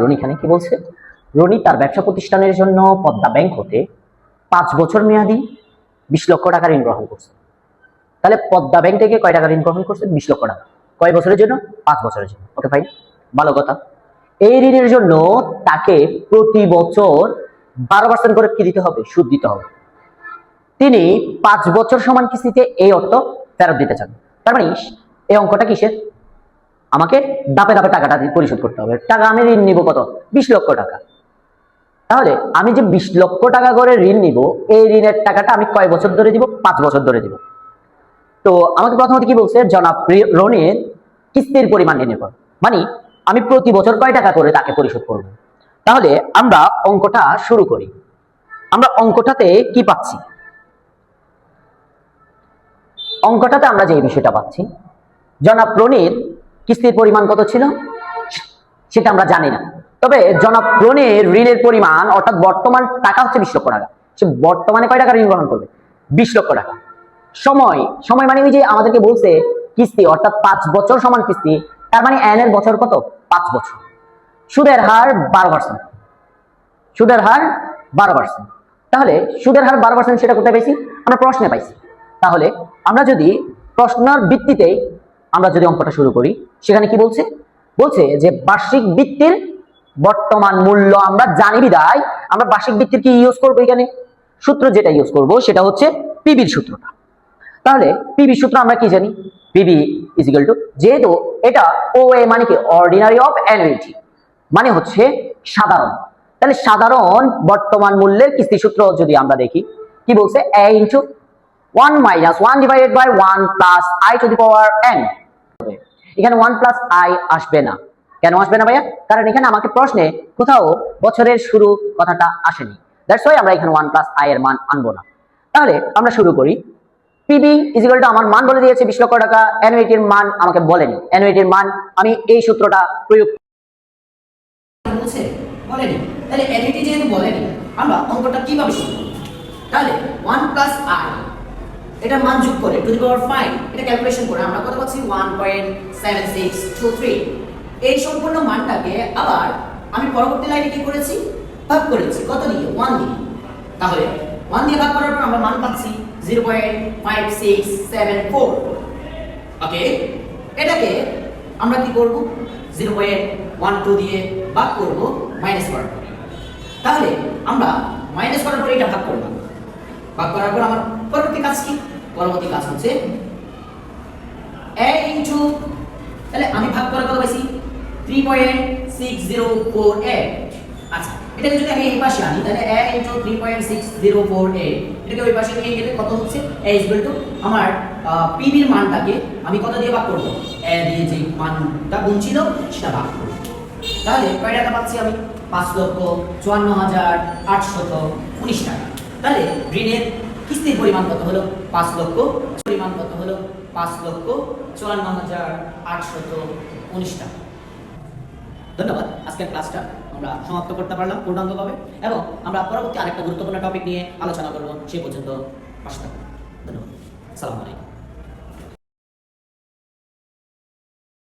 রনি এখানে কি বলছে, রনি তার ব্যবসা প্রতিষ্ঠানের জন্য পদ্মা ব্যাংক হতে 5 বছর মেয়াদি 20 লক্ষ টাকা ঋণ গ্রহণ করছে। তাহলে পদ্মা ব্যাংক থেকে কয় টাকা ঋণ গ্রহণ করছে? 20 লক্ষ টাকা। কয় বছরের জন্য? 5 বছরের জন্য। ওকে ফাইন, ভালো কথা। এই ঋণের জন্য তাকে প্রতি বছর 12% করে কি দিতে হবে? সুদ দিতে হবে। তিনি 5 বছর সমান কিস্তিতে এই অর্থ ফেরত দিতে চান। তার মানে এই অঙ্কটা কিসের? আমাকে ধাপে ধাপে টাকাটা পরিশোধ করতে হবে। টাকা আমি ঋণ নিব কত? 20 লক্ষ টাকা। তাহলে আমি যে 20 লক্ষ টাকা করে ঋণ নিব, এই ঋণের টাকাটা আমি কয় বছর ধরে দিব? 5 বছর ধরে দিব। তো আমাকে প্রথমত কি বলছে, জনাব রনির কিস্তির পরিমাণ নির্ণয় কর, মানে আমি প্রতি বছর কয় টাকা করে তাকে পরিশোধ করব। তাহলে আমরা অঙ্কটা শুরু করি। আমরা অঙ্কটাতে কি পাচ্ছি? অঙ্কটাতে আমরা যে বিষয়টা পাচ্ছি, জনাব রনির কিস্তির পরিমাণ কত ছিল সেটা আমরা জানি না। তবে জনাব রনির ঋণের পরিমাণ অর্থাৎ বর্তমান টাকা হচ্ছে 20 লক্ষ টাকা। সে বর্তমানে কয় টাকা ঋণ গ্রহণ করবে? 20 লক্ষ টাকা। সময় মানে ওই যে আমাদেরকে বলছে কিস্তি অর্থাৎ 5 বছর সমান কিস্তি, তার মানে এন এর বছর কত? 5 বছর। সুদের হার 12%। সুদের হার 12%। তাহলে সুদের হার 12% সেটা কোথায় পাইছি? আমরা প্রশ্নে পাইছি। তাহলে আমরা যদি প্রশ্নের ভিত্তিতে আমরা যদি অঙ্কটা শুরু করি, সেখানে কি বলছে? বলছে যে বার্ষিক ভিত্তির বর্তমান মূল্য আমরা জানি বিদায় আমরা বার্ষিক ভিত্তির কি ইউজ করবো? এখানে সূত্র যেটা ইউজ করব সেটা হচ্ছে পিবির সূত্রটা। তাহলে পিবি সূত্র আমরা কি জানি? পিবি ইজ ইকুয়াল টু, যেহেতু এটা ওএ মানে কি অর্ডিনারি অফ অ্যানুইটি, মানে হচ্ছে সাধারণ। তাহলে সাধারণ বর্তমান মূল্যের কিস্তি সূত্র যদি আমরা দেখি, কি বলছে? a into 1 minus 1 divided by 1 plus i to the power n। এখানে 1 প্লাস i আসবে না। কেন আসবে না ভাইয়া? কারণ এখানে আমাকে প্রশ্নে কোথাও বছরের শুরু কথাটা আসেনি। দ্যাটস ওয়াই আমরা এখানে 1 প্লাস i এর মান আনবো না। তাহলে আমরা শুরু করি। পিবি ইজ ইকুয়াল টু আমার মান বলে দিয়েছে 20 লক্ষ টাকা, অ্যানুইটির মান আমাকে বলেনি। অ্যানুইটির মান আমি এই সূত্রটা প্রয়োগ বলছে বলেনি, তাহলে অ্যানুইটি যেহেতু বলেনি আমরা অঙ্কটা কিভাবে শুরু করব? তাহলে 1 প্লাস i এটা মান যোগ করে টু দি পাওয়ার 5 এটা ক্যালকুলেশন করে আমরা কত পাচ্ছি? 1.7623। এই সম্পূর্ণ মানটাকে আবার আমি পরবর্তী লাইনে কি করেছি? ভাগ করেছি। কত দিয়ে? 1 দিয়ে। তাহলে 1 দিয়ে ভাগ করার পর আমরা মান পাচ্ছি 0.5674। ওকে, এটাকে আমরা কি করব? 0.12 দিয়ে ভাগ করব মাইনাস করার পর। তাহলে আমরা মাইনাস করার পর এটা ভাগ করলাম। ভাগ করার পর আমার পরবর্তী কাজ কি? পরবর্তী কাজ হচ্ছে a ইনটু, তাহলে আমি ভাগ করার কত পাইছি? 3.6048। আচ্ছা, এটাকে যদি আমি এই পাশে আনি তাহলে a ইনটু 3.6048 এটাকে ওই পাশে নিয়ে গেলে কত হচ্ছে? a ইকুয়াল টু আমার পিবির মানটাকে আমি কত দিয়ে ভাগ করব? a দিয়ে যে মানটা গুণ ছিল সেটা ভাগ করব। তাহলে কয় টাকা পাচ্ছি আমি? 5,54,819 টাকা। তাহলে ঋণের কিস্তির পরিমাণ কত হলো? 5 লক্ষ। পরিমাণ কত হলো? 5,54,819 টাকা। ধন্যবাদ। আজকের ক্লাসটা আমরা সমাপ্ত করতে পারলাম পূর্ণাঙ্গভাবে, এবং আমরা পরবর্তী আরেকটা গুরুত্বপূর্ণ টপিক নিয়ে আলোচনা করব। সে পর্যন্ত পাশে থাকুন। ধন্যবাদ। আসসালামু আলাইকুম।